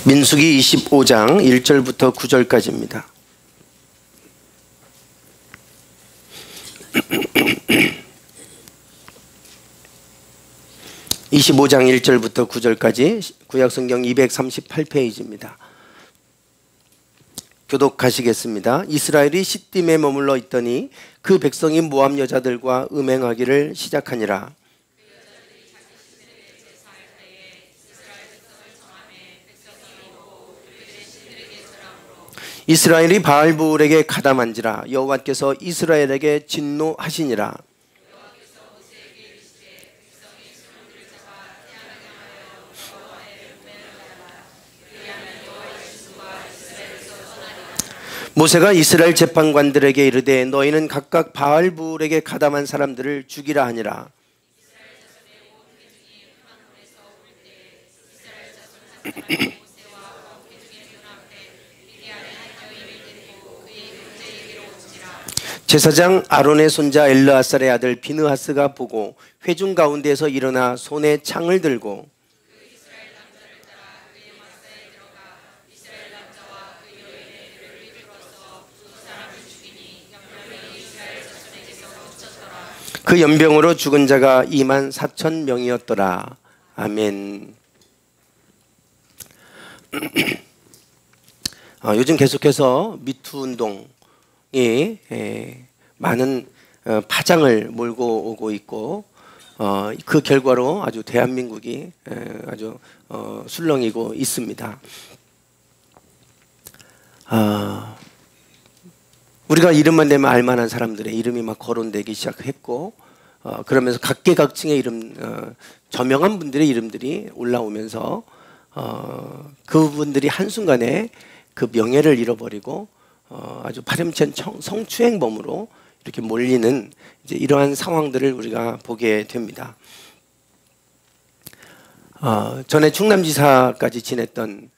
민수기 25장 1절부터 9절까지입니다. (25장 1절부터 9절까지) 구약성경 238페이지입니다. 교독하시겠습니다. 이스라엘이 시딤에 머물러 있더니 그 백성이 모압 여자들과 음행하기를 시작하니라. 이스라엘이 바알브올에게 가담한지라. 여호와께서 이스라엘에게 진노하시니라. 모세가 이스라엘 재판관들에게 이르되 너희는 각각 바알브올에게 가담한 사람들을 죽이라 하니라. 제사장 아론의 손자 엘르아살의 아들 비느하스가 보고 회중 가운데에서 일어나 손에 창을 들고 그 연병으로 죽은 자가 24,000명이었더라. 아멘. 요즘 계속해서 미투 운동이 많은 파장을 몰고 오고 있고, 그 결과로 아주 대한민국이 아주 술렁이고 있습니다. 우리가 이름만 대면 알만한 사람들의 이름이 막 거론되기 시작했고, 그러면서 각계각층의 이름, 저명한 분들의 이름들이 올라오면서 그분들이 한순간에 그 명예를 잃어버리고 아주 파렴치한 성추행범으로 이렇게 몰리는 이제 이러한 상황들을 우리가 보게 됩니다. 전에 충남지사까지 지냈던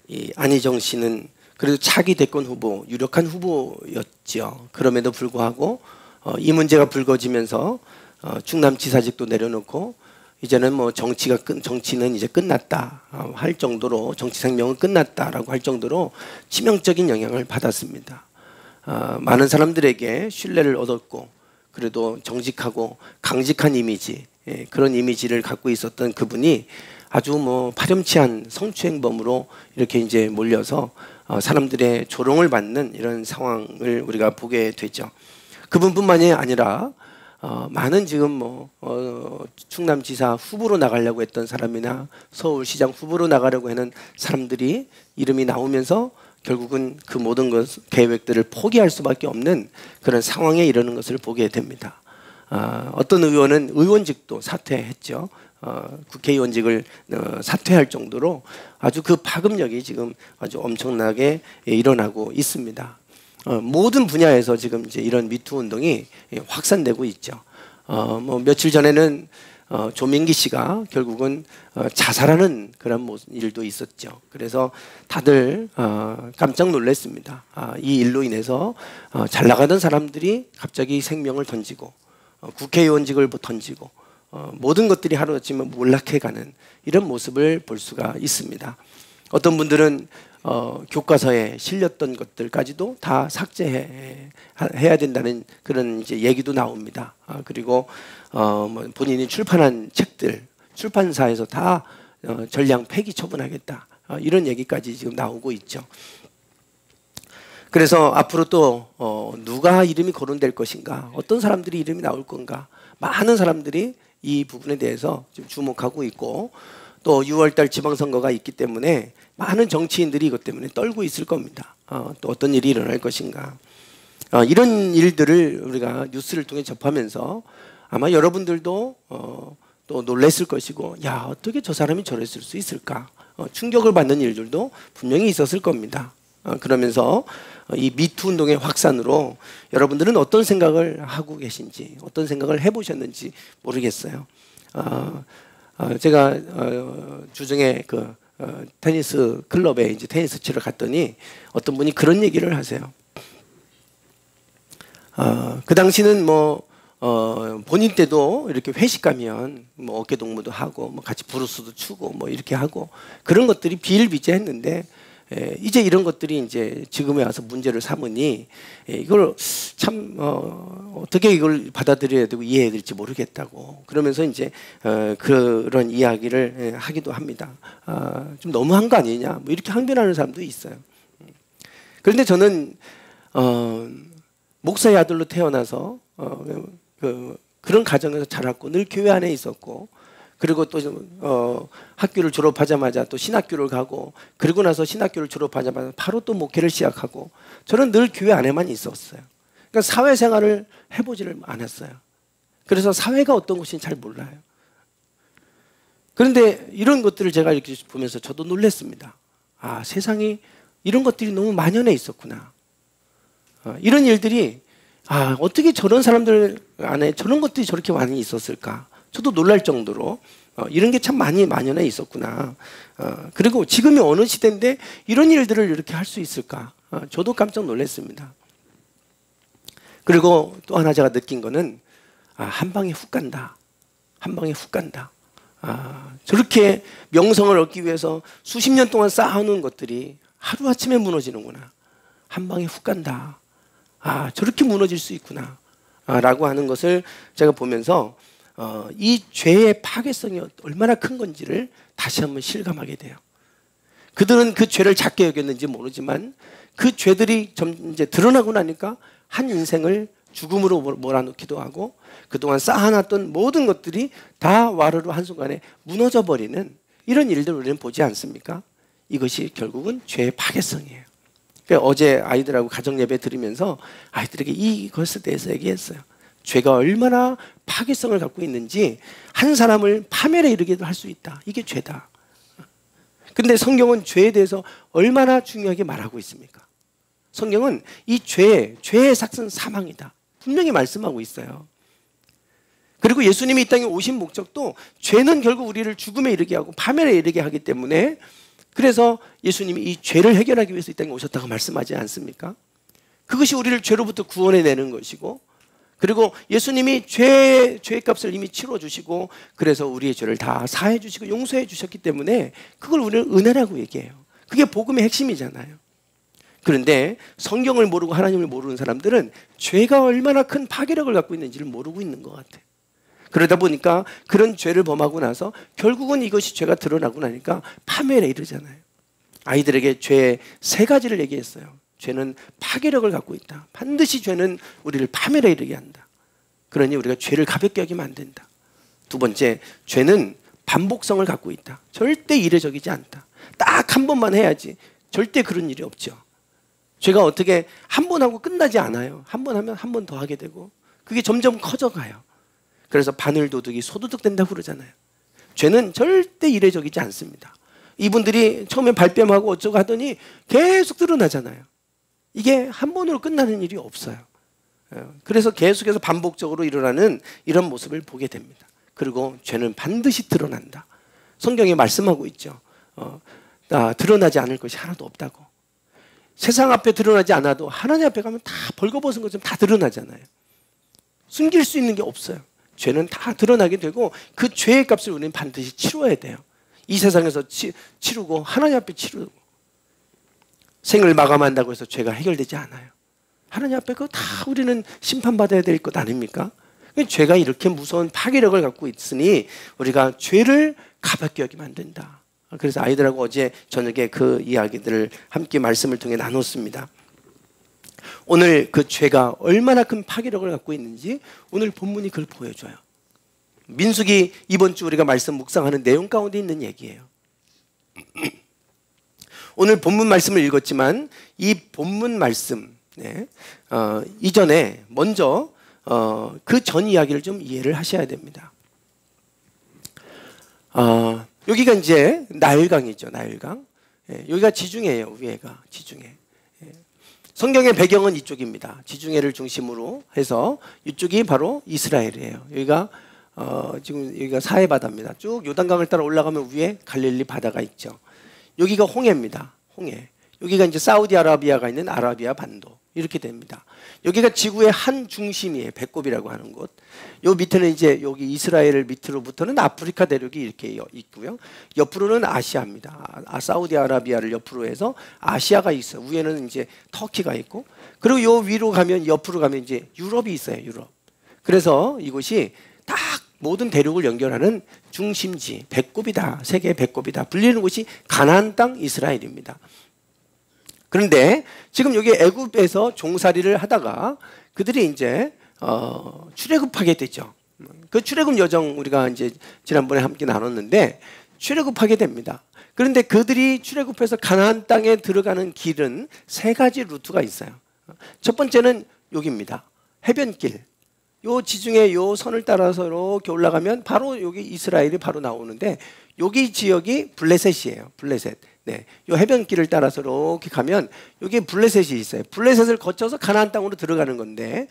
이 안희정 씨는 그래도 차기 대권 후보, 유력한 후보였지요. 그럼에도 불구하고 이 문제가 불거지면서 충남지사직도 내려놓고 이제는 뭐 정치는 이제 끝났다 할 정도로, 정치 생명은 끝났다라고 할 정도로 치명적인 영향을 받았습니다. 많은 사람들에게 신뢰를 얻었고, 그래도 정직하고 강직한 이미지, 그런 이미지를 갖고 있었던 그분이 아주 뭐 파렴치한 성추행범으로 이렇게 이제 몰려서 사람들의 조롱을 받는 이런 상황을 우리가 보게 되죠. 그분뿐만이 아니라 많은 지금 충남지사 후보로 나가려고 했던 사람이나 서울시장 후보로 나가려고 하는 사람들이 이름이 나오면서 결국은 그 모든 계획들을 포기할 수밖에 없는 그런 상황에 이르는 것을 보게 됩니다. 어떤 의원은 의원직도 사퇴했죠. 국회의원직을 사퇴할 정도로 아주 그 파급력이 지금 아주 엄청나게 일어나고 있습니다. 모든 분야에서 지금 이제 이런 미투 운동이 확산되고 있죠. 며칠 전에는 조민기 씨가 결국은 자살하는 그런 일도 있었죠. 그래서 다들 깜짝 놀랐습니다. 이 일로 인해서 잘 나가던 사람들이 갑자기 생명을 던지고 국회의원직을 던지고 모든 것들이 하루아침에 몰락해가는 이런 모습을 볼 수가 있습니다. 어떤 분들은 교과서에 실렸던 것들까지도 다 삭제해야 된다는 그런 이제 얘기도 나옵니다. 그리고 본인이 출판한 책들, 출판사에서 다 전량 폐기 처분하겠다, 이런 얘기까지 지금 나오고 있죠. 그래서 앞으로 또 누가 이름이 거론될 것인가, 어떤 사람들이 이름이 나올 건가, 많은 사람들이 이 부분에 대해서 지금 주목하고 있고, 또 6월달 지방선거가 있기 때문에 많은 정치인들이 이것 때문에 떨고 있을 겁니다. 또 어떤 일이 일어날 것인가, 이런 일들을 우리가 뉴스를 통해 접하면서 아마 여러분들도 또 놀랐을 것이고, 야, 어떻게 저 사람이 저랬을 수 있을까, 충격을 받는 일들도 분명히 있었을 겁니다. 그러면서 이 미투 운동의 확산으로 여러분들은 어떤 생각을 하고 계신지, 어떤 생각을 해보셨는지 모르겠어요. 제가 주중에 그 테니스 클럽에 이제 테니스 치러 갔더니 어떤 분이 그런 얘기를 하세요. 그 당시는 본인 때도 이렇게 회식 가면 뭐 어깨 동무도 하고 뭐 같이 브루스도 추고 뭐 이렇게 하고 그런 것들이 비일비재했는데 이제 이런 것들이 이제 지금에 와서 문제를 삼으니 이걸 참 어떻게 이걸 받아들여야 되고 이해해야 될지 모르겠다고 그러면서 이제 그런 이야기를 하기도 합니다. 좀 너무한 거 아니냐 뭐 이렇게 항변하는 사람도 있어요. 그런데 저는 목사의 아들로 태어나서 그런 가정에서 자랐고 늘 교회 안에 있었고 그리고 또 학교를 졸업하자마자 또 신학교를 가고 그리고 나서 신학교를 졸업하자마자 바로 또 목회를 시작하고 저는 늘 교회 안에만 있었어요. 그러니까 사회생활을 해보지를 않았어요. 그래서 사회가 어떤 것인지 잘 몰라요. 그런데 이런 것들을 제가 이렇게 보면서 저도 놀랐습니다. 아, 세상이 이런 것들이 너무 만연해 있었구나. 이런 일들이 어떻게 저런 사람들 안에 저런 것들이 저렇게 많이 있었을까. 저도 놀랄 정도로 이런 게 참 많이 만연해 있었구나. 그리고 지금이 어느 시대인데 이런 일들을 이렇게 할 수 있을까. 저도 깜짝 놀랐습니다. 그리고 또 하나 제가 느낀 거는 한 방에 훅 간다. 한 방에 훅 간다. 저렇게 명성을 얻기 위해서 수십 년 동안 쌓아놓은 것들이 하루아침에 무너지는구나. 한 방에 훅 간다. 저렇게 무너질 수 있구나. 라고 하는 것을 제가 보면서 이 죄의 파괴성이 얼마나 큰 건지를 다시 한번 실감하게 돼요. 그들은 그 죄를 작게 여겼는지 모르지만 그 죄들이 이제 드러나고 나니까 한 인생을 죽음으로 몰아넣기도 하고 그동안 쌓아놨던 모든 것들이 다 와르르 한순간에 무너져 버리는 이런 일들을 우리는 보지 않습니까? 이것이 결국은 죄의 파괴성이에요. 그러니까 어제 아이들하고 가정예배 드리면서 아이들에게 이것에 대해서 얘기했어요. 죄가 얼마나 파괴성을 갖고 있는지 한 사람을 파멸에 이르게도 할 수 있다. 이게 죄다. 근데 성경은 죄에 대해서 얼마나 중요하게 말하고 있습니까? 성경은 이 죄의 삭은 사망이다. 분명히 말씀하고 있어요. 그리고 예수님이 이 땅에 오신 목적도 죄는 결국 우리를 죽음에 이르게 하고 파멸에 이르게 하기 때문에 그래서 예수님이 이 죄를 해결하기 위해서 이 땅에 오셨다고 말씀하지 않습니까? 그것이 우리를 죄로부터 구원해내는 것이고 그리고 예수님이 죄의 값을 이미 치러주시고 그래서 우리의 죄를 다 사해 주시고 용서해 주셨기 때문에 그걸 우리는 은혜라고 얘기해요. 그게 복음의 핵심이잖아요. 그런데 성경을 모르고 하나님을 모르는 사람들은 죄가 얼마나 큰 파괴력을 갖고 있는지를 모르고 있는 것 같아요. 그러다 보니까 그런 죄를 범하고 나서 결국은 이것이 죄가 드러나고 나니까 파멸에 이르잖아요. 아이들에게 죄 세 가지를 얘기했어요. 죄는 파괴력을 갖고 있다. 반드시 죄는 우리를 파멸에 이르게 한다. 그러니 우리가 죄를 가볍게 여기면 안 된다. 두 번째, 죄는 반복성을 갖고 있다. 절대 이례적이지 않다. 딱 한 번만 해야지. 절대 그런 일이 없죠. 죄가 어떻게 한 번 하고 끝나지 않아요. 한 번 하면 한 번 더 하게 되고 그게 점점 커져가요. 그래서 바늘도둑이 소도둑 된다고 그러잖아요. 죄는 절대 이례적이지 않습니다. 이분들이 처음에 발뺌하고 어쩌고 하더니 계속 드러나잖아요. 이게 한 번으로 끝나는 일이 없어요. 그래서 계속해서 반복적으로 일어나는 이런 모습을 보게 됩니다. 그리고 죄는 반드시 드러난다. 성경에 말씀하고 있죠. 드러나지 않을 것이 하나도 없다고. 세상 앞에 드러나지 않아도 하나님 앞에 가면 다 벌거벗은 것처럼 다 드러나잖아요. 숨길 수 있는 게 없어요. 죄는 다 드러나게 되고 그 죄의 값을 우리는 반드시 치러야 돼요. 이 세상에서 치르고 하나님 앞에 치르고 생을 마감한다고 해서 죄가 해결되지 않아요. 하나님 앞에 그거 다 우리는 심판받아야 될 것 아닙니까? 죄가 이렇게 무서운 파괴력을 갖고 있으니 우리가 죄를 가볍게 여기면 안 된다. 그래서 아이들하고 어제 저녁에 그 이야기들을 함께 말씀을 통해 나눴습니다. 오늘 그 죄가 얼마나 큰 파괴력을 갖고 있는지 오늘 본문이 그걸 보여줘요. 민수기 이번 주 우리가 말씀 묵상하는 내용 가운데 있는 얘기예요. 오늘 본문 말씀을 읽었지만 이 본문 말씀 이전에 먼저 그 전 이야기를 좀 이해를 하셔야 됩니다. 여기가 이제 나일강이죠. 나일강. 여기가 지중해예요. 위에가 지중해. 성경의 배경은 이쪽입니다. 지중해를 중심으로 해서 이쪽이 바로 이스라엘이에요. 여기가 지금 여기가 사해 바다입니다. 쭉 요단강을 따라 올라가면 위에 갈릴리 바다가 있죠. 여기가 홍해입니다. 홍해. 여기가 이제 사우디아라비아가 있는 아라비아 반도. 이렇게 됩니다. 여기가 지구의 한 중심이에요. 배꼽이라고 하는 곳. 요 밑에는 이제 여기 이스라엘 밑으로부터는 아프리카 대륙이 이렇게 있고요. 옆으로는 아시아입니다. 사우디아라비아를 옆으로 해서 아시아가 있어요. 위에는 이제 터키가 있고, 그리고 요 위로 가면, 옆으로 가면 이제 유럽이 있어요. 유럽. 그래서 이곳이 딱 모든 대륙을 연결하는 중심지, 배꼽이다. 세계의 배꼽이다. 불리는 곳이 가나안 땅 이스라엘입니다. 그런데 지금 여기 애굽에서 종살이를 하다가 그들이 이제 출애굽하게 되죠. 그 출애굽 여정 우리가 이제 지난번에 함께 나눴는데 출애굽하게 됩니다. 그런데 그들이 출애굽해서 가나안 땅에 들어가는 길은 세 가지 루트가 있어요. 첫 번째는 여기입니다. 해변길. 요 지중해 요 선을 따라서 이렇게 올라가면 바로 여기 이스라엘이 바로 나오는데, 여기 지역이 블레셋이에요. 블레셋. 네, 요 해변길을 따라서 이렇게 가면 여기 블레셋이 있어요. 블레셋을 거쳐서 가나안 땅으로 들어가는 건데,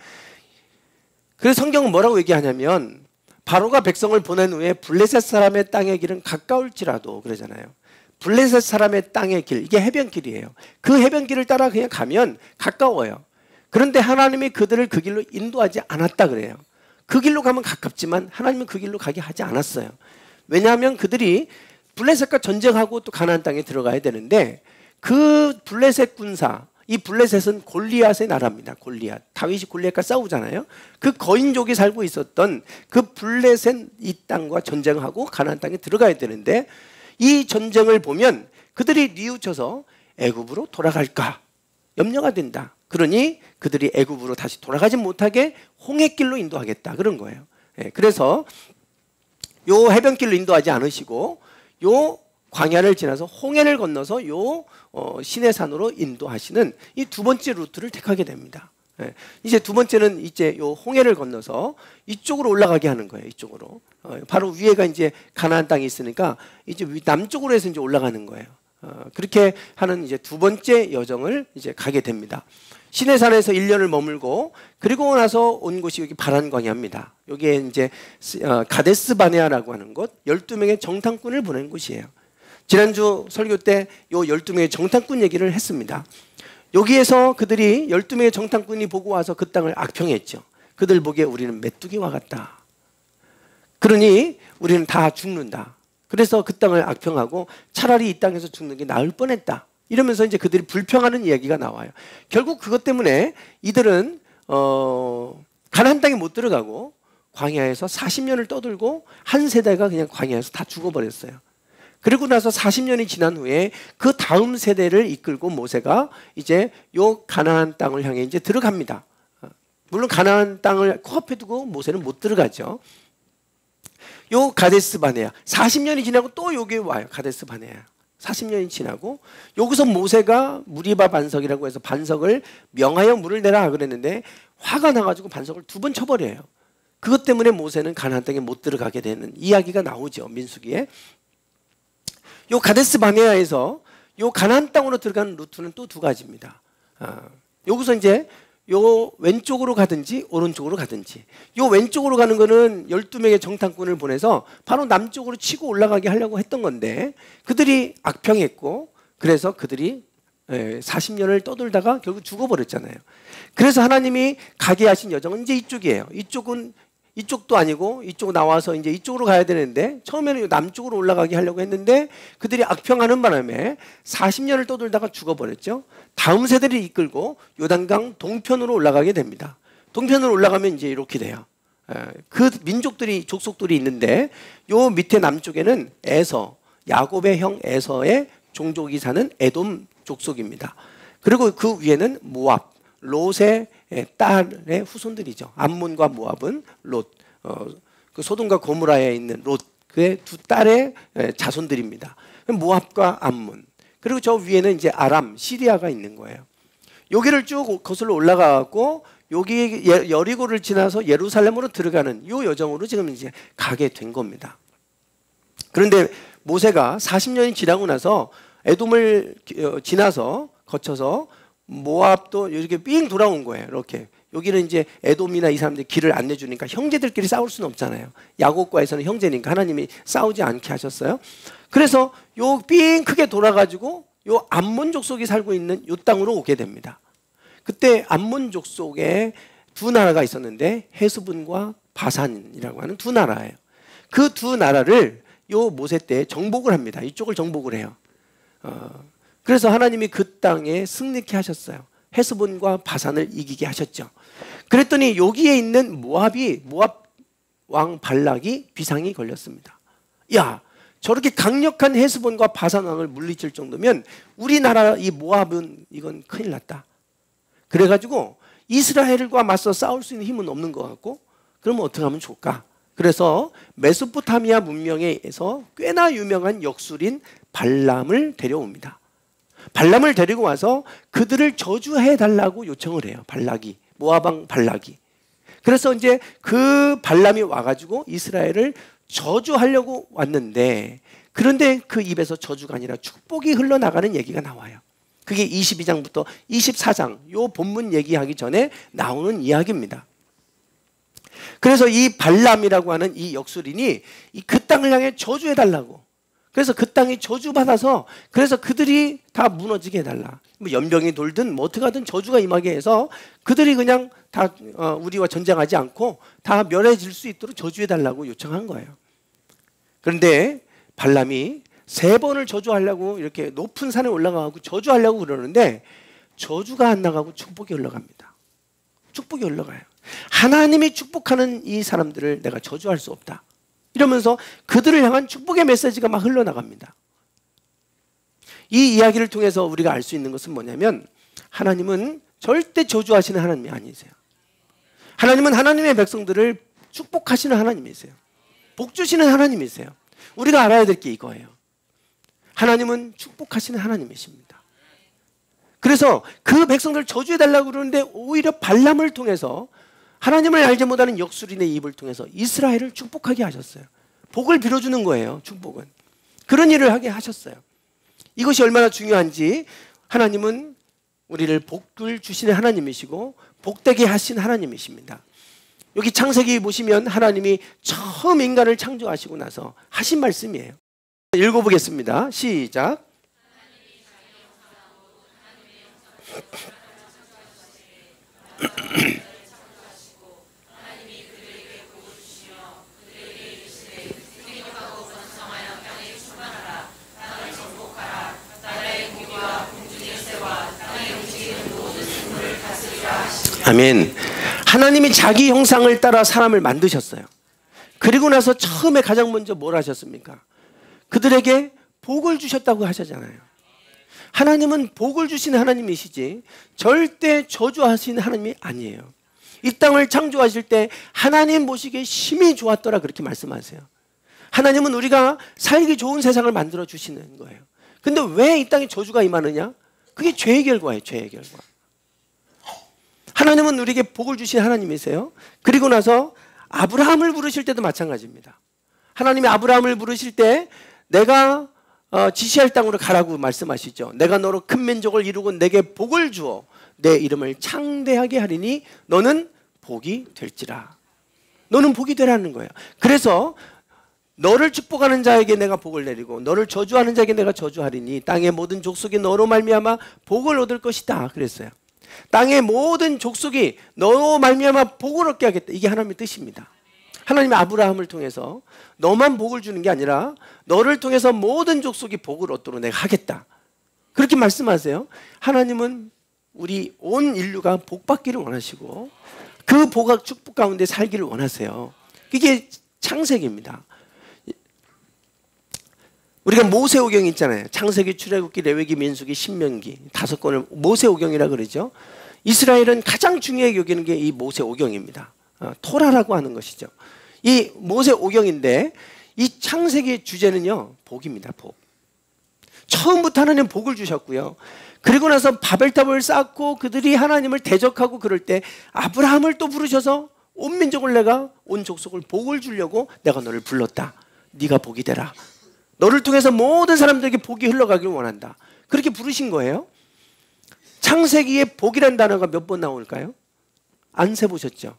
그래서 성경은 뭐라고 얘기하냐면 바로가 백성을 보낸 후에 블레셋 사람의 땅의 길은 가까울지라도 그러잖아요. 블레셋 사람의 땅의 길, 이게 해변길이에요. 그 해변길을 따라 그냥 가면 가까워요. 그런데 하나님이 그들을 그 길로 인도하지 않았다 그래요. 그 길로 가면 가깝지만 하나님은 그 길로 가게 하지 않았어요. 왜냐하면 그들이 블레셋과 전쟁하고 또 가나안 땅에 들어가야 되는데, 그 블레셋 군사, 이 블레셋은 골리앗의 나라입니다. 골리앗. 다윗이 골리앗과 싸우잖아요. 그 거인족이 살고 있었던 그 블레셋 이 땅과 전쟁하고 가나안 땅에 들어가야 되는데, 이 전쟁을 보면 그들이 뉘우쳐서 애굽으로 돌아갈까 염려가 된다. 그러니 그들이 애굽으로 다시 돌아가지 못하게 홍해길로 인도하겠다 그런 거예요. 그래서 요 해변길로 인도하지 않으시고 요 광야를 지나서 홍해를 건너서 요 시내산으로 인도하시는 이 두 번째 루트를 택하게 됩니다. 이제 두 번째는 이제 요 홍해를 건너서 이쪽으로 올라가게 하는 거예요. 이쪽으로. 바로 위에가 이제 가나안 땅이 있으니까 이제 남쪽으로 해서 이제 올라가는 거예요. 그렇게 하는 이제 두 번째 여정을 이제 가게 됩니다. 시내산에서 1년을 머물고, 그리고 나서 온 곳이 여기 바란 광야입니다. 여기에 이제 가데스 바네아라고 하는 곳, 12명의 정탐꾼을 보낸 곳이에요. 지난주 설교 때 요 12명의 정탐꾼 얘기를 했습니다. 여기에서 그들이 12명의 정탐꾼이 보고 와서 그 땅을 악평했죠. 그들 보기에 우리는 메뚜기와 같다. 그러니 우리는 다 죽는다. 그래서 그 땅을 악평하고 차라리 이 땅에서 죽는 게 나을 뻔했다. 이러면서 이제 그들이 불평하는 이야기가 나와요. 결국 그것 때문에 이들은 가나안 땅에 못 들어가고 광야에서 40년을 떠들고 한 세대가 그냥 광야에서 다 죽어버렸어요. 그리고 나서 40년이 지난 후에 그 다음 세대를 이끌고 모세가 이제 요 가나안 땅을 향해 이제 들어갑니다. 물론 가나안 땅을 코앞에 두고 모세는 못 들어가죠. 요 가데스 바네아 40년이 지나고 또 여기 와요. 가데스 바네아 40년이 지나고 여기서 모세가 무리바 반석이라고 해서 반석을 명하여 물을 내라 그랬는데 화가 나가지고 반석을 2번 쳐버려요. 그것 때문에 모세는 가나안 땅에 못 들어가게 되는 이야기가 나오죠. 민수기에. 요 가데스 바네아에서 요 가나안 땅으로 들어가는 루트는 또 2가지입니다. 여기서 이제 요 왼쪽으로 가든지 오른쪽으로 가든지, 요 왼쪽으로 가는 거는 12명의 정탐꾼을 보내서 바로 남쪽으로 치고 올라가게 하려고 했던 건데 그들이 악평했고, 그래서 그들이 40년을 떠돌다가 결국 죽어버렸잖아요. 그래서 하나님이 가게 하신 여정은 이제 이쪽이에요. 이쪽도 아니고 이쪽 나와서 이제 이쪽으로 가야 되는데 처음에는 남쪽으로 올라가게 하려고 했는데 그들이 악평하는 바람에 40년을 떠돌다가 죽어버렸죠. 다음 세대를 이끌고 요단강 동편으로 올라가게 됩니다. 동편으로 올라가면 이제 이렇게 돼요. 그 민족들이 족속들이 있는데 요 밑에 남쪽에는 에서, 야곱의 형 에서의 종족이 사는 에돔 족속입니다. 그리고 그 위에는 모압, 롯의 딸의 후손들이죠. 암몬과 모압은 롯, 그 소돔과 고모라에 있는 롯, 그의 2딸의 자손들입니다. 모압과 암몬. 그리고 저 위에는 이제 아람, 시리아가 있는 거예요. 여기를 쭉 거슬러 올라가고 여기 여리고를 지나서 예루살렘으로 들어가는 요 여정으로 지금 이제 가게 된 겁니다. 그런데 모세가 40년이 지나고 나서 에돔을 지나서 거쳐서 모압도 이렇게 삥 돌아온 거예요. 이렇게 여기는 이제 에돔이나 이 사람들이 길을 안 내주니까 형제들끼리 싸울 수는 없잖아요. 야곱과에서는 형제니까 하나님이 싸우지 않게 하셨어요. 그래서 요 삥 크게 돌아가지고 요 암몬 족속이 살고 있는 요 땅으로 오게 됩니다. 그때 암몬족 속에 두 나라가 있었는데 헤스본과 바산이라고 하는 두 나라예요. 그 두 나라를 요 모세 때 정복을 합니다. 이쪽을 정복을 해요. 그래서 하나님이 그 땅에 승리케 하셨어요. 헤스본과 바산을 이기게 하셨죠. 그랬더니 여기에 있는 모압 왕 발락이 비상이 걸렸습니다. 야, 저렇게 강력한 헤스본과 바산 왕을 물리칠 정도면 우리나라 이 모압은 이건 큰일 났다. 그래가지고 이스라엘과 맞서 싸울 수 있는 힘은 없는 것 같고, 그러면 어떻게 하면 좋을까? 그래서 메소포타미아 문명에서 꽤나 유명한 역술인 발람을 데려옵니다. 발람을 데리고 와서 그들을 저주해 달라고 요청을 해요. 발락이, 모압 왕 발락이. 그래서 이제 그 발람이 와가지고 이스라엘을 저주하려고 왔는데, 그런데 그 입에서 저주가 아니라 축복이 흘러나가는 얘기가 나와요. 그게 22장부터 24장 요 본문 얘기하기 전에 나오는 이야기입니다. 그래서 이 발람이라고 하는 이 역술인이 그 땅을 향해 저주해달라고, 그래서 그 땅이 저주받아서 그래서 그들이 다 무너지게 해달라, 뭐 연병이 돌든 뭐 어떻게 하든 저주가 임하게 해서 그들이 그냥 다 우리와 전쟁하지 않고 다 멸해질 수 있도록 저주해달라고 요청한 거예요. 그런데 발람이 3번을 저주하려고 이렇게 높은 산에 올라가고 저주하려고 그러는데 저주가 안 나가고 축복이 올라갑니다. 축복이 올라가요. 하나님이 축복하는 이 사람들을 내가 저주할 수 없다, 이러면서 그들을 향한 축복의 메시지가 막 흘러나갑니다. 이 이야기를 통해서 우리가 알 수 있는 것은 뭐냐면, 하나님은 절대 저주하시는 하나님이 아니세요. 하나님은 하나님의 백성들을 축복하시는 하나님이세요. 복 주시는 하나님이세요. 우리가 알아야 될 게 이거예요. 하나님은 축복하시는 하나님이십니다. 그래서 그 백성들 저주해달라고 그러는데 오히려 발람을 통해서, 하나님을 알지 못하는 역술인의 입을 통해서 이스라엘을 축복하게 하셨어요. 복을 빌어주는 거예요. 축복은 그런 일을 하게 하셨어요. 이것이 얼마나 중요한지, 하나님은 우리를 복을 주시는 하나님이시고 복되게 하신 하나님이십니다. 여기 창세기 보시면 하나님이 처음 인간을 창조하시고 나서 하신 말씀이에요. 읽어보겠습니다. 시작. 아멘. 하나님이 자기 형상을 따라 사람을 만드셨어요. 그리고 나서 처음에 가장 먼저 뭘 하셨습니까? 그들에게 복을 주셨다고 하셨잖아요. 하나님은 복을 주시는 하나님이시지 절대 저주하시는 하나님이 아니에요. 이 땅을 창조하실 때 하나님 보시기에 심히 좋았더라, 그렇게 말씀하세요. 하나님은 우리가 살기 좋은 세상을 만들어 주시는 거예요. 근데 왜 이 땅에 저주가 임하느냐? 그게 죄의 결과예요. 죄의 결과. 하나님은 우리에게 복을 주신 하나님이세요. 그리고 나서 아브라함을 부르실 때도 마찬가지입니다. 하나님이 아브라함을 부르실 때 내가 지시할 땅으로 가라고 말씀하시죠. 내가 너로 큰 민족을 이루고 내게 복을 주어 내 이름을 창대하게 하리니 너는 복이 될지라. 너는 복이 되라는 거예요. 그래서 너를 축복하는 자에게 내가 복을 내리고 너를 저주하는 자에게 내가 저주하리니 땅의 모든 족속이 너로 말미암아 복을 얻을 것이다, 그랬어요. 땅의 모든 족속이 너로 말미암아 복을 얻게 하겠다, 이게 하나님의 뜻입니다. 하나님이 아브라함을 통해서 너만 복을 주는 게 아니라 너를 통해서 모든 족속이 복을 얻도록 내가 하겠다, 그렇게 말씀하세요. 하나님은 우리 온 인류가 복받기를 원하시고 그 복과 축복 가운데 살기를 원하세요. 이게 창세기입니다. 우리가 모세오경 있잖아요. 창세기, 출애굽기, 레위기, 민수기, 신명기 5권을 모세오경이라 그러죠. 이스라엘은 가장 중요하게 여기는 게 이 모세오경입니다. 토라라고 하는 것이죠. 이 모세오경인데 이 창세기의 주제는요, 복입니다. 복. 처음부터 하나님 복을 주셨고요. 그리고 나서 바벨탑을 쌓고 그들이 하나님을 대적하고 그럴 때 아브라함을 또 부르셔서 온 민족을, 내가 온 족속을 복을 주려고 내가 너를 불렀다. 네가 복이 되라. 너를 통해서 모든 사람들에게 복이 흘러가길 원한다. 그렇게 부르신 거예요. 창세기에 복이라는 단어가 몇 번 나올까요? 안 세보셨죠?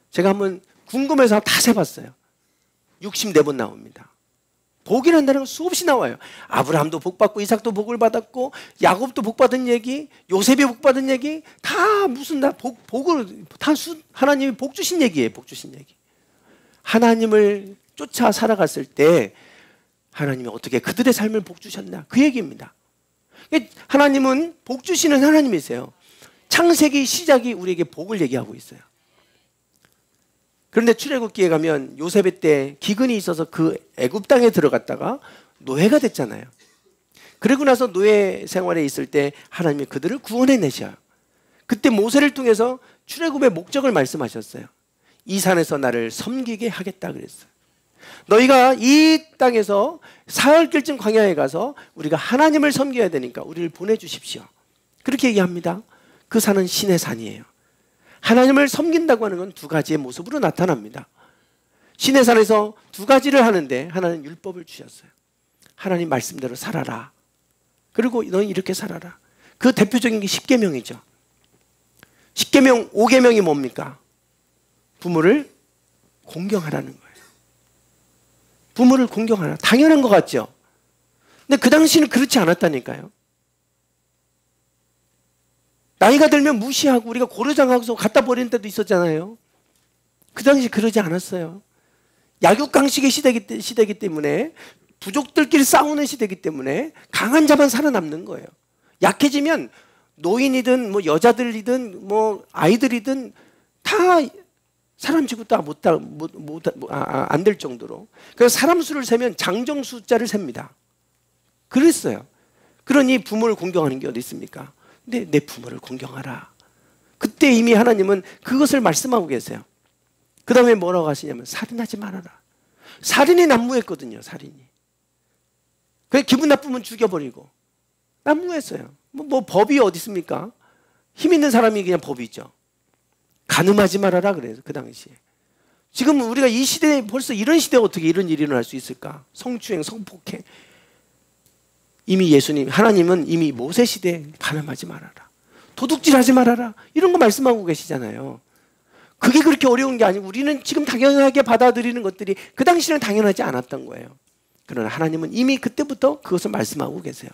제가 한번 궁금해서 다 세봤어요. 64번 나옵니다. 복이란다는 건 수없이 나와요. 아브라함도 복받고 이삭도 복을 받았고 야곱도 복받은 얘기, 요셉이 복받은 얘기 다 무슨 다 복을 다 하나님이 복 주신 얘기예요. 복 주신 얘기. 하나님을 쫓아 살아갔을 때 하나님이 어떻게 그들의 삶을 복 주셨나 그 얘기입니다. 하나님은 복 주시는 하나님이세요. 창세기 시작이 우리에게 복을 얘기하고 있어요. 그런데 출애굽기에 가면 요셉의 때 기근이 있어서 그 애굽 땅에 들어갔다가 노예가 됐잖아요. 그리고 나서 노예 생활에 있을 때 하나님이 그들을 구원해 내셔요. 그때 모세를 통해서 출애굽의 목적을 말씀하셨어요. 이 산에서 나를 섬기게 하겠다 그랬어요. 너희가 이 땅에서 사흘길쯤 광야에 가서 우리가 하나님을 섬겨야 되니까 우리를 보내주십시오. 그렇게 얘기합니다. 그 산은 신의 산이에요. 하나님을 섬긴다고 하는 건 두 가지의 모습으로 나타납니다. 신의 산에서 두 가지를 하는데 하나는 율법을 주셨어요. 하나님 말씀대로 살아라. 그리고 너희 이렇게 살아라. 그 대표적인 게 십계명이죠. 십계명 5계명이 뭡니까? 부모를 공경하라는 거예요. 부모를 공경하라. 당연한 것 같죠? 근데 그 당시는 그렇지 않았다니까요. 나이가 들면 무시하고 우리가 고려장하고서 갖다 버리는 때도 있었잖아요. 그 당시 그러지 않았어요. 약육강식의 시대이기 때문에 부족들끼리 싸우는 시대이기 때문에 강한 자만 살아남는 거예요. 약해지면 노인이든 뭐 여자들이든 뭐 아이들이든 다 사람 취급도 안 될 정도로. 그래서 사람 수를 세면 장정 숫자를 셉니다. 그랬어요. 그러니 부모를 공경하는 게 어디 있습니까? 근데 내 부모를 공경하라. 그때 이미 하나님은 그것을 말씀하고 계세요. 그 다음에 뭐라고 하시냐면 살인하지 말아라. 살인이 난무했거든요. 살인이. 그래 기분 나쁘면 죽여버리고 난무했어요. 뭐 법이 어디 있습니까? 힘 있는 사람이 그냥 법이죠. 간음하지 말아라 그래서 그 당시에. 지금 우리가 이 시대에 벌써 이런 시대에 어떻게 이런 일이 일어날 수 있을까? 성추행, 성폭행. 이미 예수님, 하나님은 이미 모세 시대에 간음하지 말아라. 도둑질하지 말아라. 이런 거 말씀하고 계시잖아요. 그게 그렇게 어려운 게 아니고 우리는 지금 당연하게 받아들이는 것들이 그 당시에는 당연하지 않았던 거예요. 그러나 하나님은 이미 그때부터 그것을 말씀하고 계세요.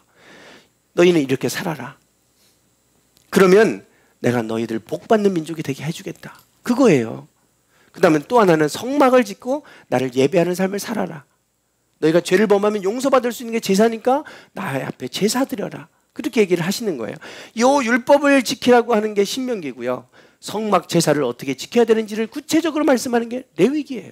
너희는 이렇게 살아라. 그러면 내가 너희들 복받는 민족이 되게 해주겠다. 그거예요. 그 다음에 또 하나는 성막을 짓고 나를 예배하는 삶을 살아라. 너희가 죄를 범하면 용서받을 수 있는 게 제사니까 나의 앞에 제사 드려라. 그렇게 얘기를 하시는 거예요. 이 율법을 지키라고 하는 게 신명기고요. 성막 제사를 어떻게 지켜야 되는지를 구체적으로 말씀하는 게 레위기예요.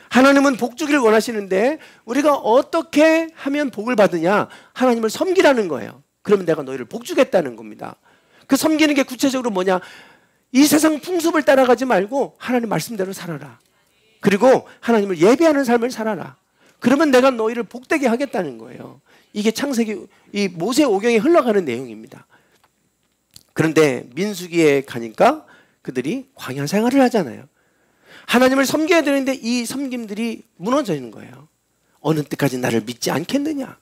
하나님은 복 주기를 원하시는데 우리가 어떻게 하면 복을 받으냐? 하나님을 섬기라는 거예요. 그러면 내가 너희를 복 주겠다는 겁니다. 그 섬기는 게 구체적으로 뭐냐? 이 세상 풍습을 따라가지 말고 하나님 말씀대로 살아라. 그리고 하나님을 예배하는 삶을 살아라. 그러면 내가 너희를 복되게 하겠다는 거예요. 이게 창세기 이 모세 오경에 흘러가는 내용입니다. 그런데 민수기에 가니까 그들이 광야 생활을 하잖아요. 하나님을 섬겨야 되는데 이 섬김들이 무너지는 거예요. 어느 때까지 나를 믿지 않겠느냐?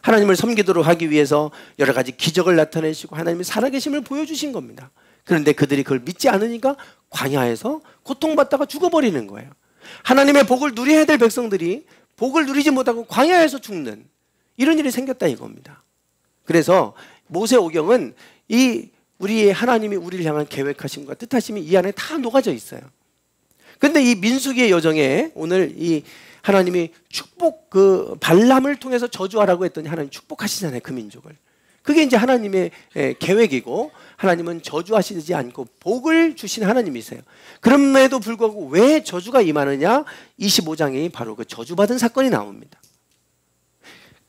하나님을 섬기도록 하기 위해서 여러 가지 기적을 나타내시고 하나님의 살아계심을 보여주신 겁니다. 그런데 그들이 그걸 믿지 않으니까 광야에서 고통받다가 죽어버리는 거예요. 하나님의 복을 누려야 될 백성들이 복을 누리지 못하고 광야에서 죽는 이런 일이 생겼다 이겁니다. 그래서 모세오경은 이 우리의 하나님이 우리를 향한 계획하심과 뜻하심이 이 안에 다 녹아져 있어요. 그런데 이 민수기의 여정에 오늘 이 하나님이 축복 그 발람을 통해서 저주하라고 했더니 하나님 축복하시잖아요. 그 민족을. 그게 이제 하나님의 계획이고 하나님은 저주하시지 않고 복을 주신 하나님이세요. 그럼에도 불구하고 왜 저주가 임하느냐? 25장이 바로 그 저주받은 사건이 나옵니다.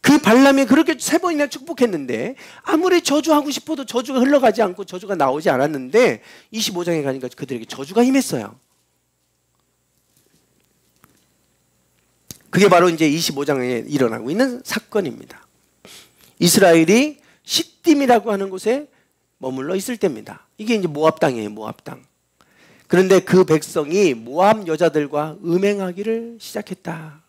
그 발람이 그렇게 3번이나 축복했는데 아무리 저주하고 싶어도 저주가 흘러가지 않고 저주가 나오지 않았는데 25장에 가니까 그들에게 저주가 임했어요. 그게 바로 이제 25장에 일어나고 있는 사건입니다. 이스라엘이 시딤이라고 하는 곳에 머물러 있을 때입니다. 이게 이제 모압 땅이에요. 모압 땅. 그런데 그 백성이 모압 여자들과 음행하기를 시작했다.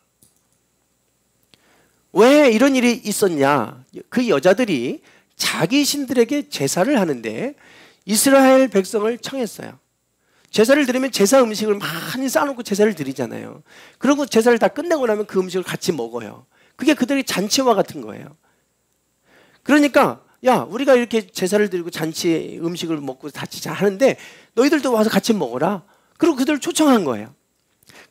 왜 이런 일이 있었냐? 그 여자들이 자기 신들에게 제사를 하는데 이스라엘 백성을 청했어요. 제사를 드리면 제사 음식을 많이 쌓아놓고 제사를 드리잖아요. 그리고 제사를 다 끝내고 나면 그 음식을 같이 먹어요. 그게 그들의 잔치와 같은 거예요. 그러니까 야, 우리가 이렇게 제사를 드리고 잔치 음식을 먹고 같이 하는데 너희들도 와서 같이 먹어라. 그리고 그들을 초청한 거예요.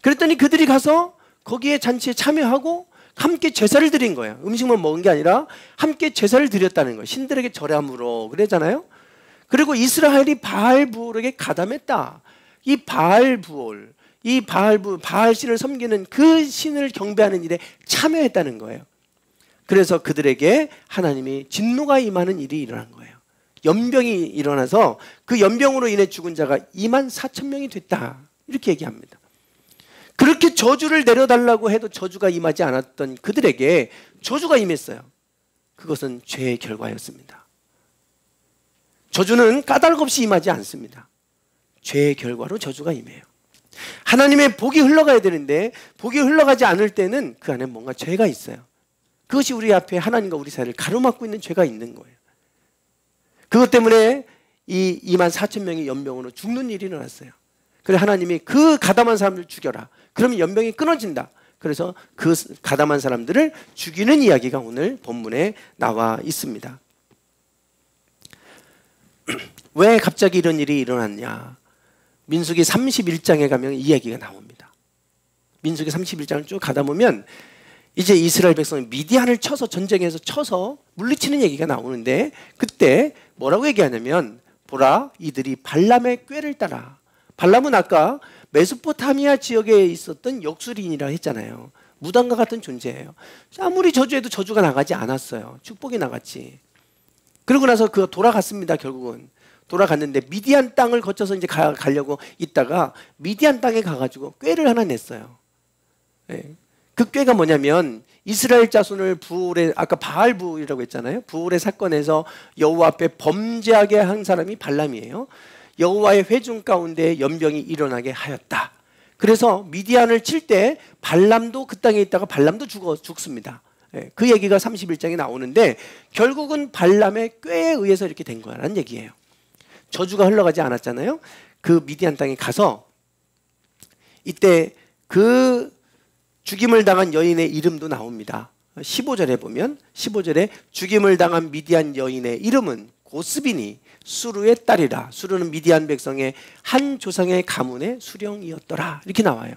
그랬더니 그들이 가서 거기에 잔치에 참여하고 함께 제사를 드린 거예요. 음식만 먹은 게 아니라 함께 제사를 드렸다는 거예요. 신들에게 절함으로 그랬잖아요. 그리고 이스라엘이 바알부올에게 가담했다. 이 바알부올, 바알신을 섬기는 그 신을 경배하는 일에 참여했다는 거예요. 그래서 그들에게 하나님이 진노가 임하는 일이 일어난 거예요. 연병이 일어나서 그 연병으로 인해 죽은 자가 24,000명이 됐다. 이렇게 얘기합니다. 그렇게 저주를 내려달라고 해도 저주가 임하지 않았던 그들에게 저주가 임했어요. 그것은 죄의 결과였습니다. 저주는 까닭 없이 임하지 않습니다. 죄의 결과로 저주가 임해요. 하나님의 복이 흘러가야 되는데 복이 흘러가지 않을 때는 그 안에 뭔가 죄가 있어요. 그것이 우리 앞에 하나님과 우리 사이를 가로막고 있는 죄가 있는 거예요. 그것 때문에 이 24,000명이 연병으로 죽는 일이 일어났어요. 그래서 하나님이 그 가담한 사람들을 죽여라. 그러면 연병이 끊어진다. 그래서 그 가담한 사람들을 죽이는 이야기가 오늘 본문에 나와 있습니다. 왜 갑자기 이런 일이 일어났냐? 민수기 31장에 가면 이 얘기가 나옵니다. 민수기 31장을 쭉 가다 보면 이제 이스라엘 백성이 미디안을 쳐서 전쟁에서 쳐서 물리치는 얘기가 나오는데 그때 뭐라고 얘기하냐면 보라 이들이 발람의 꾀를 따라. 발람은 아까 메소포타미아 지역에 있었던 역술인이라 했잖아요. 무당과 같은 존재예요. 아무리 저주해도 저주가 나가지 않았어요. 축복이 나갔지. 그러고 나서 그 돌아갔습니다. 결국은 돌아갔는데 미디안 땅을 거쳐서 이제 가려고 있다가 미디안 땅에 가가지고 꾀를 하나 냈어요. 네. 그 꾀가 뭐냐면 이스라엘 자손을 부올의 아까 바알부올이라고 했잖아요. 부올의 사건에서 여호와 앞에 범죄하게 한 사람이 발람이에요. 여호와의 회중 가운데 연병이 일어나게 하였다. 그래서 미디안을 칠 때 발람도 그 땅에 있다가 발람도 죽습니다. 그 얘기가 31장에 나오는데 결국은 발람의 꾀에 의해서 이렇게 된 거라는 얘기예요. 저주가 흘러가지 않았잖아요. 그 미디안 땅에 가서 이때 그 죽임을 당한 여인의 이름도 나옵니다. 15절에 보면 15절에 죽임을 당한 미디안 여인의 이름은 고스비니 수르의 딸이라. 수르는 미디안 백성의 한 조상의 가문의 수령이었더라. 이렇게 나와요.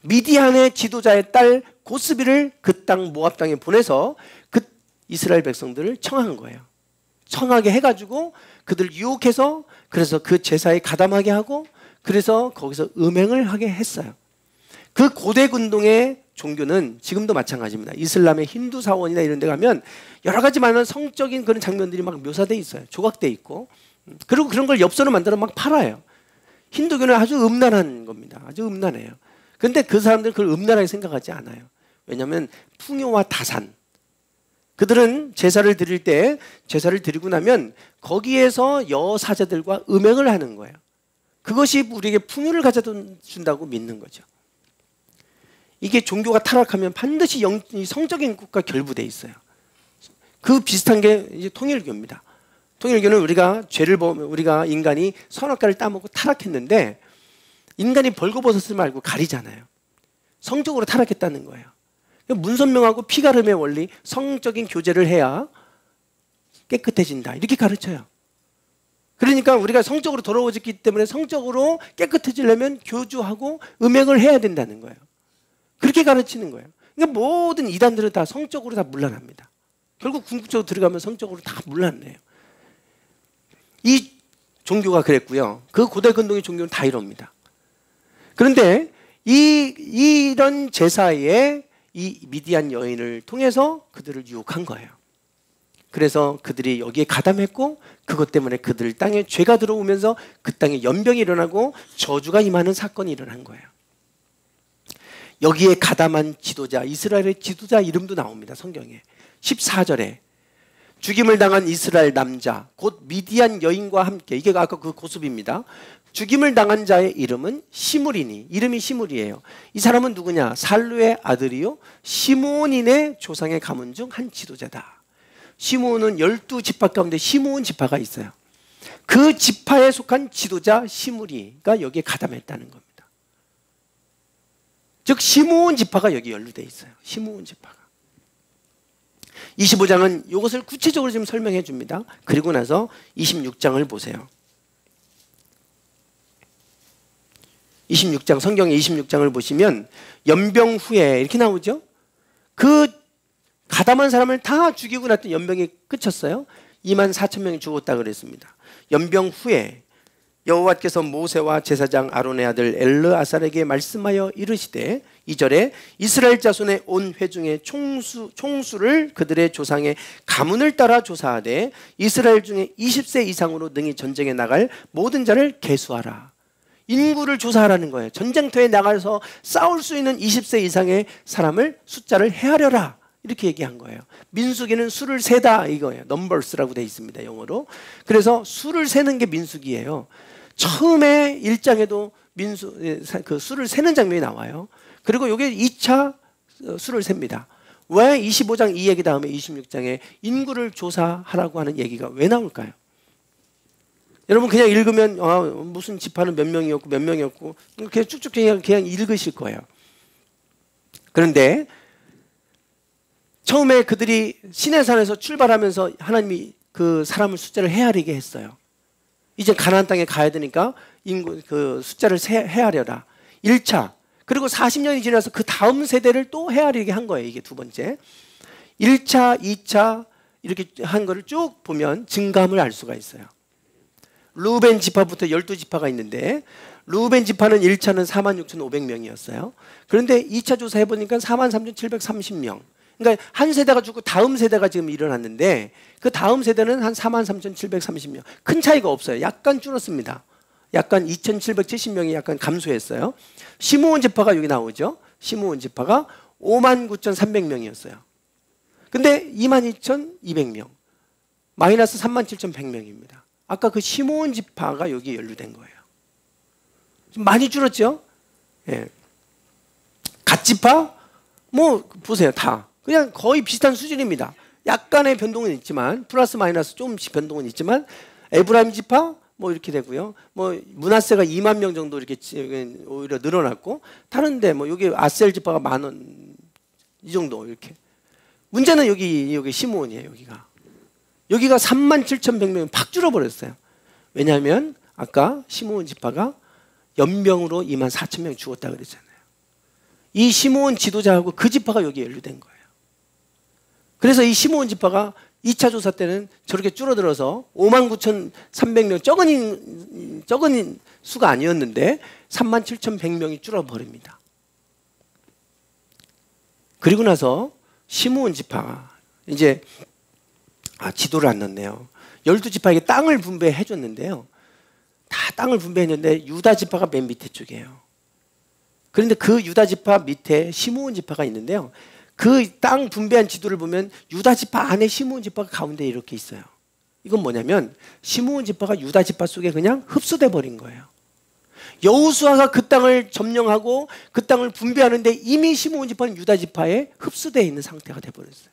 미디안의 지도자의 딸 고스비를 그 땅 모압 땅에 보내서 그 이스라엘 백성들을 청한 거예요. 청하게 해가지고 그들 유혹해서 그래서 그 제사에 가담하게 하고 그래서 거기서 음행을 하게 했어요. 그 고대 근동의 종교는 지금도 마찬가지입니다. 이슬람의 힌두 사원이나 이런 데 가면 여러 가지 많은 성적인 그런 장면들이 막 묘사되어 있어요. 조각되어 있고. 그리고 그런 걸 엽서로 만들어 막 팔아요. 힌두교는 아주 음란한 겁니다. 아주 음란해요. 근데 그 사람들은 그걸 음란하게 생각하지 않아요. 왜냐하면 풍요와 다산. 그들은 제사를 드릴 때 제사를 드리고 나면 거기에서 여사제들과 음행을 하는 거예요. 그것이 우리에게 풍요를 가져준다고 믿는 거죠. 이게 종교가 타락하면 반드시 성적인 것과 결부되어 있어요. 그 비슷한 게 이제 통일교입니다. 통일교는 우리가 죄를 보면 우리가 인간이 선악과를 따먹고 타락했는데 인간이 벌거벗었을 말고 가리잖아요. 성적으로 타락했다는 거예요. 문선명하고 피가름의 원리, 성적인 교제를 해야 깨끗해진다. 이렇게 가르쳐요. 그러니까 우리가 성적으로 더러워졌기 때문에 성적으로 깨끗해지려면 교주하고 음행을 해야 된다는 거예요. 그렇게 가르치는 거예요. 그러니까 모든 이단들은 다 성적으로 다 문란합니다. 결국 궁극적으로 들어가면 성적으로 다 문란해요. 이 종교가 그랬고요. 그 고대 근동의 종교는 다 이럽니다. 그런데 이런 제사에 이 미디안 여인을 통해서 그들을 유혹한 거예요. 그래서 그들이 여기에 가담했고 그것 때문에 그들 땅에 죄가 들어오면서 그 땅에 연병이 일어나고 저주가 임하는 사건이 일어난 거예요. 여기에 가담한 지도자, 이스라엘의 지도자 이름도 나옵니다. 성경에 14절에 죽임을 당한 이스라엘 남자 곧 미디안 여인과 함께, 이게 아까 그 고습입니다. 죽임을 당한 자의 이름은 시므리니, 이름이 시므리예요. 이 사람은 누구냐? 살루의 아들이요 시므온인의 조상의 가문 중 한 지도자다. 시므온은 12지파 가운데 시므온 지파가 있어요. 그 지파에 속한 지도자 시므리가 여기에 가담했다는 겁니다. 즉 시므온 지파가 여기 연루되어 있어요. 시므온 지파가. 25장은 이것을 구체적으로 지금 설명해 줍니다. 그리고 나서 26장을 보세요. 26장, 성경의 26장을 보시면 연병 후에 이렇게 나오죠. 그 가담한 사람을 다 죽이고 났더니 연병이 끝쳤어요. 24,000명이 죽었다 그랬습니다. 연병 후에 여호와께서 모세와 제사장 아론의 아들 엘르아살에게 말씀하여 이르시되 2절에 이스라엘 자손의 온 회중의 총수를 그들의 조상의 가문을 따라 조사하되 이스라엘 중에 20세 이상으로 능히 전쟁에 나갈 모든 자를 계수하라. 인구를 조사하라는 거예요. 전쟁터에 나가서 싸울 수 있는 20세 이상의 사람을 숫자를 헤아려라. 이렇게 얘기한 거예요. 민수기는 수를 세다 이거예요. 넘버스라고 되어 있습니다. 영어로. 그래서 수를 세는 게 민수기예요. 처음에 1장에도 그 수를 세는 장면이 나와요. 그리고 이게 2차 수를 셉니다. 왜 25장 이 얘기 다음에 26장에 인구를 조사하라고 하는 얘기가 왜 나올까요? 여러분 그냥 읽으면 무슨 지파는 몇 명이었고 몇 명이었고 그냥 쭉쭉 그냥 읽으실 거예요. 그런데 처음에 그들이 시내산에서 출발하면서 하나님이 그 사람을 숫자를 헤아리게 했어요. 이제 가나안 땅에 가야 되니까 인구 그 숫자를 헤아려라. 1차. 그리고 40년이 지나서 그 다음 세대를 또 헤아리게 한 거예요. 이게 두 번째. 1차, 2차 이렇게 한 거를 쭉 보면 증감을 알 수가 있어요. 루벤 지파부터 12지파가 있는데 루벤 지파는 1차는 46,500명이었어요. 그런데 2차 조사해보니까 43,730명. 그러니까 한 세대가 죽고 다음 세대가 지금 일어났는데 그 다음 세대는 한 43,730명. 큰 차이가 없어요. 약간 줄었습니다. 약간 2,770명이 약간 감소했어요. 시므온 지파가 여기 나오죠. 시므온 지파가 59,300명이었어요. 근데 22,200명. 마이너스 37,100명입니다. 아까 그 시므온 지파가 여기에 연루된 거예요. 좀 많이 줄었죠? 예. 갓 지파? 뭐 보세요. 다. 그냥 거의 비슷한 수준입니다. 약간의 변동은 있지만 플러스 마이너스 조금씩 변동은 있지만 에브라임 지파 뭐 이렇게 되고요. 뭐 므낫세가 2만 명 정도 이렇게 오히려 늘어났고 다른데 뭐 여기 아셀 지파가 10,000원 이 정도 이렇게. 문제는 여기 시므온이에요. 여기가 37,100명이 팍 줄어버렸어요. 왜냐하면 아까 시므온 지파가 연병으로 24,000명이 죽었다 그랬잖아요. 이 시므온 지도자하고 그 지파가 여기에 연루된 거예요. 그래서 이 시므온 지파가 2차 조사 때는 저렇게 줄어들어서 59,300명 적은 수가 아니었는데 37,100명이 줄어버립니다. 그리고 나서 시므온 지파가 이제 지도를 안 넣네요. 12지파에게 땅을 분배해 줬는데요. 다 땅을 분배했는데 유다 지파가 맨 밑에 쪽이에요. 그런데 그 유다 지파 밑에 시므온 지파가 있는데요. 그 땅 분배한 지도를 보면 유다 지파 안에 시므온 지파가 가운데 이렇게 있어요. 이건 뭐냐면 시므온 지파가 유다 지파 속에 그냥 흡수돼 버린 거예요. 여호수아가 그 땅을 점령하고 그 땅을 분배하는데 이미 시므온 지파는 유다 지파에 흡수되어 있는 상태가 돼 버렸어요.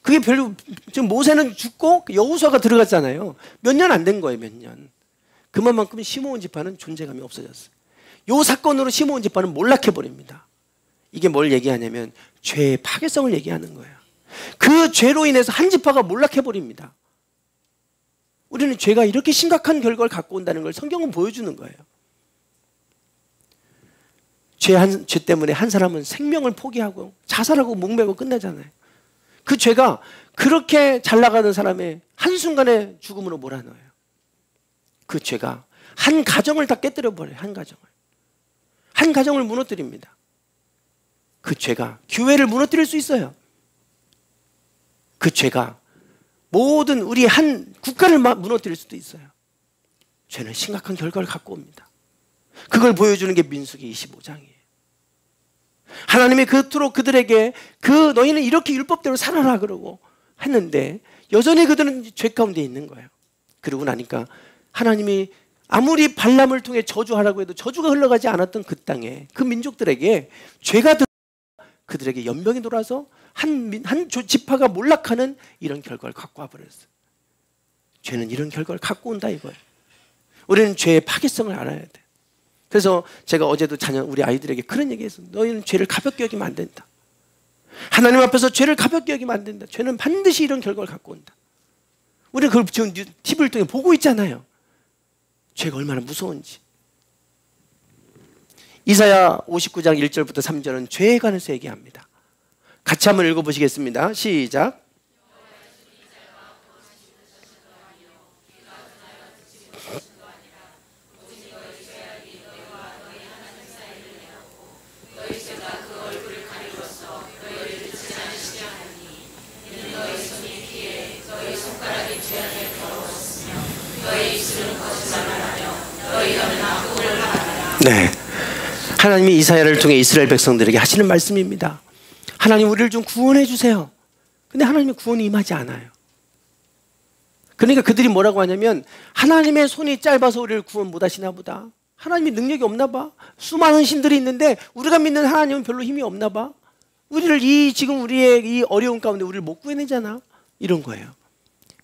그게 별로 지금 모세는 죽고 여호수아가 들어갔잖아요. 몇 년 안 된 거예요. 몇 년. 그만큼 시므온 지파는 존재감이 없어졌어요. 이 사건으로 시므온 지파는 몰락해 버립니다. 이게 뭘 얘기하냐면 죄의 파괴성을 얘기하는 거예요. 그 죄로 인해서 한 지파가 몰락해 버립니다. 우리는 죄가 이렇게 심각한 결과를 갖고 온다는 걸 성경은 보여주는 거예요. 죄 때문에 한 사람은 생명을 포기하고 자살하고 목매고 끝나잖아요. 그 죄가 그렇게 잘 나가는 사람의 한순간에 죽음으로 몰아넣어요. 그 죄가 한 가정을 다 깨뜨려 버려요. 한 가정을 무너뜨립니다. 그 죄가 교회를 무너뜨릴 수 있어요. 그 죄가 모든 우리 한 국가를 무너뜨릴 수도 있어요. 죄는 심각한 결과를 갖고 옵니다. 그걸 보여주는 게 민수기 25장이에요. 하나님이 그토록 그들에게 너희는 이렇게 율법대로 살아라 그러고 했는데 여전히 그들은 죄 가운데 있는 거예요. 그러고 나니까 하나님이 아무리 발람을 통해 저주하라고 해도 저주가 흘러가지 않았던 그 땅에 그 민족들에게 죄가 그들에게 연병이 돌아서 한 지파가 몰락하는 이런 결과를 갖고 와버렸어요. 죄는 이런 결과를 갖고 온다 이거예요. 우리는 죄의 파괴성을 알아야 돼. 그래서 제가 어제도 우리 아이들에게 그런 얘기했어요. 너희는 죄를 가볍게 여기면 안 된다. 하나님 앞에서 죄를 가볍게 여기면 안 된다. 죄는 반드시 이런 결과를 갖고 온다. 우리는 그걸 지금 TV를 통해 보고 있잖아요. 죄가 얼마나 무서운지. 이사야 59장 1절부터 3절은 죄에 관해서 얘기합니다. 같이 한번 읽어보시겠습니다. 시작. 네, 하나님이 이사야를 통해 이스라엘 백성들에게 하시는 말씀입니다. 하나님 우리를 좀 구원해 주세요. 근데 하나님의 구원이 임하지 않아요. 그러니까 그들이 뭐라고 하냐면 하나님의 손이 짧아서 우리를 구원 못 하시나 보다. 하나님이 능력이 없나 봐. 수많은 신들이 있는데 우리가 믿는 하나님은 별로 힘이 없나 봐. 우리를 지금 우리의 이 어려운 가운데 우리를 못 구해내잖아. 이런 거예요.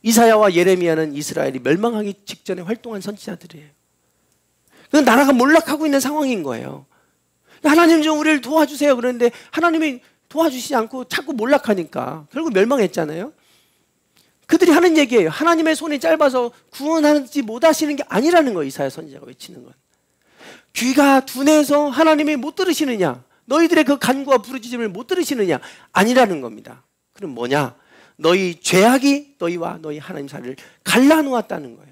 이사야와 예레미야는 이스라엘이 멸망하기 직전에 활동한 선지자들이에요. 나라가 몰락하고 있는 상황인 거예요. 하나님 좀 우리를 도와주세요. 그런데 하나님이 도와주시지 않고 자꾸 몰락하니까 결국 멸망했잖아요. 그들이 하는 얘기예요. 하나님의 손이 짧아서 구원하지 못하시는 게 아니라는 거예요. 이사야 선지자가 외치는 건. 귀가 둔해서 하나님이 못 들으시느냐, 너희들의 그 간구와 부르짖음을 못 들으시느냐, 아니라는 겁니다. 그럼 뭐냐? 너희 죄악이 너희와 너희 하나님 사이를 갈라놓았다는 거예요.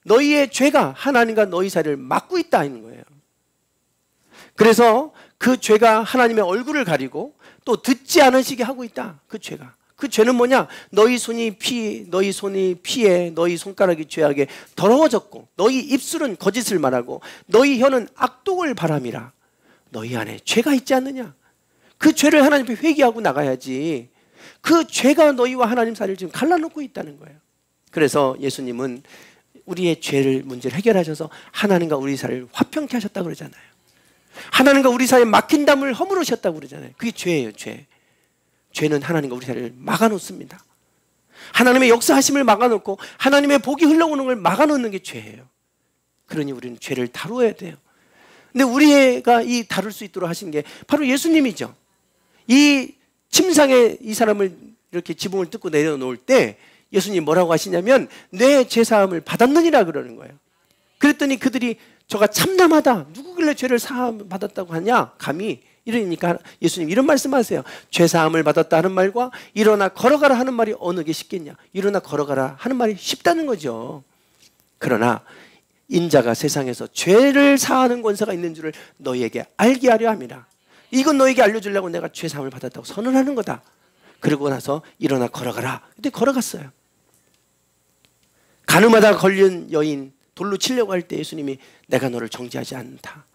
너희의 죄가 하나님과 너희 사이를 막고 있다는 거예요. 그래서 그 죄가 하나님의 얼굴을 가리고 또 듣지 않으시게 하고 있다. 그 죄가. 그 죄는 뭐냐? 너희 손이 피에 너희 손가락이 죄악에 더러워졌고 너희 입술은 거짓을 말하고 너희 혀는 악독을 바람이라. 너희 안에 죄가 있지 않느냐? 그 죄를 하나님 앞에 회개하고 나가야지. 그 죄가 너희와 하나님 사이를 지금 갈라놓고 있다는 거예요. 그래서 예수님은 우리의 죄를 문제를 해결하셔서 하나님과 우리 사이를 화평케 하셨다고 그러잖아요. 하나님과 우리 사이에 막힌 담을 허물으셨다고 그러잖아요. 그게 죄예요. 죄. 죄는 하나님과 우리 사이를 막아놓습니다. 하나님의 역사하심을 막아놓고 하나님의 복이 흘러오는 걸 막아놓는 게 죄예요. 그러니 우리는 죄를 다루어야 돼요. 근데 우리가 이 다룰 수 있도록 하신 게 바로 예수님이죠. 이 침상에 이 사람을 이렇게 지붕을 뜯고 내려놓을 때 예수님 뭐라고 하시냐면 내 죄사함을 받았느니라 그러는 거예요. 그랬더니 그들이 저가 참담하다. 누구길래 죄를 사함 받았다고 하냐? 감히. 이러니까 예수님 이런 말씀하세요. 죄사함을 받았다 하는 말과 일어나 걸어가라 하는 말이 어느 게 쉽겠냐? 일어나 걸어가라 하는 말이 쉽다는 거죠. 그러나 인자가 세상에서 죄를 사하는 권세가 있는 줄을 너희에게 알게 하려 함이라. 이건 너희에게 알려주려고 내가 죄사함을 받았다고 선언하는 거다. 그러고 나서 일어나 걸어가라. 근데 걸어갔어요. 가늠하다 걸린 여인 돌로 치려고 할 때 예수님이 내가 너를 정죄하지 않는다.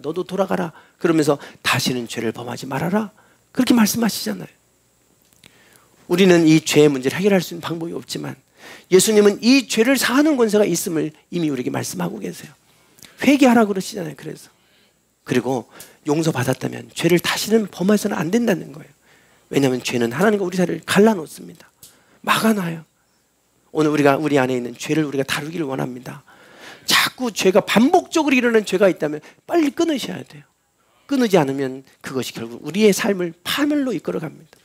너도 돌아가라. 그러면서 다시는 죄를 범하지 말아라. 그렇게 말씀하시잖아요. 우리는 이 죄의 문제를 해결할 수 있는 방법이 없지만 예수님은 이 죄를 사하는 권세가 있음을 이미 우리에게 말씀하고 계세요. 회개하라고 그러시잖아요. 그래서. 그리고 용서받았다면 죄를 다시는 범해서는 안 된다는 거예요. 왜냐하면 죄는 하나님과 우리 사이를 갈라놓습니다. 막아놔요. 오늘 우리 안에 있는 죄를 우리가 다루기를 원합니다. 자꾸 죄가 반복적으로 일어나는 죄가 있다면 빨리 끊으셔야 돼요. 끊지 않으면 그것이 결국 우리의 삶을 파멸로 이끌어갑니다.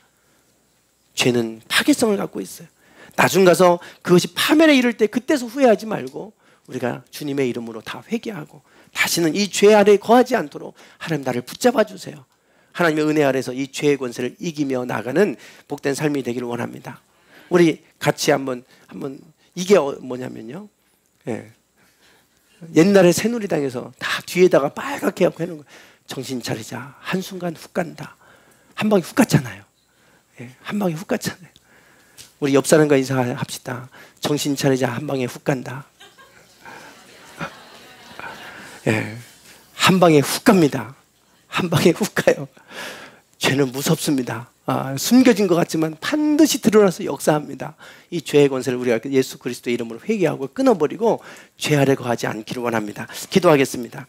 죄는 파괴성을 갖고 있어요. 나중 가서 그것이 파멸에 이를 때 그때서 후회하지 말고 우리가 주님의 이름으로 다 회개하고 다시는 이 죄 아래에 거하지 않도록 하나님 나를 붙잡아 주세요. 하나님의 은혜 아래서 이 죄의 권세를 이기며 나가는 복된 삶이 되기를 원합니다. 우리 같이 한번 이게 뭐냐면요. 예. 옛날에 새누리당에서 다 뒤에다가 빨갛게 하고 해놓은 거예요. 정신 차리자. 한순간 훅 간다. 한 방에 훅 갔잖아요. 예. 한 방에 훅 갔잖아요. 우리 옆 사람과 인사합시다. 정신 차리자. 한 방에 훅 간다. 예. 한 방에 훅 갑니다. 한 방에 훅 가요. 죄는 무섭습니다. 숨겨진 것 같지만 반드시 드러나서 역사합니다. 이 죄의 권세를 우리가 예수 그리스도의 이름으로 회개하고 끊어버리고 죄 아래 거하지 않기를 원합니다. 기도하겠습니다.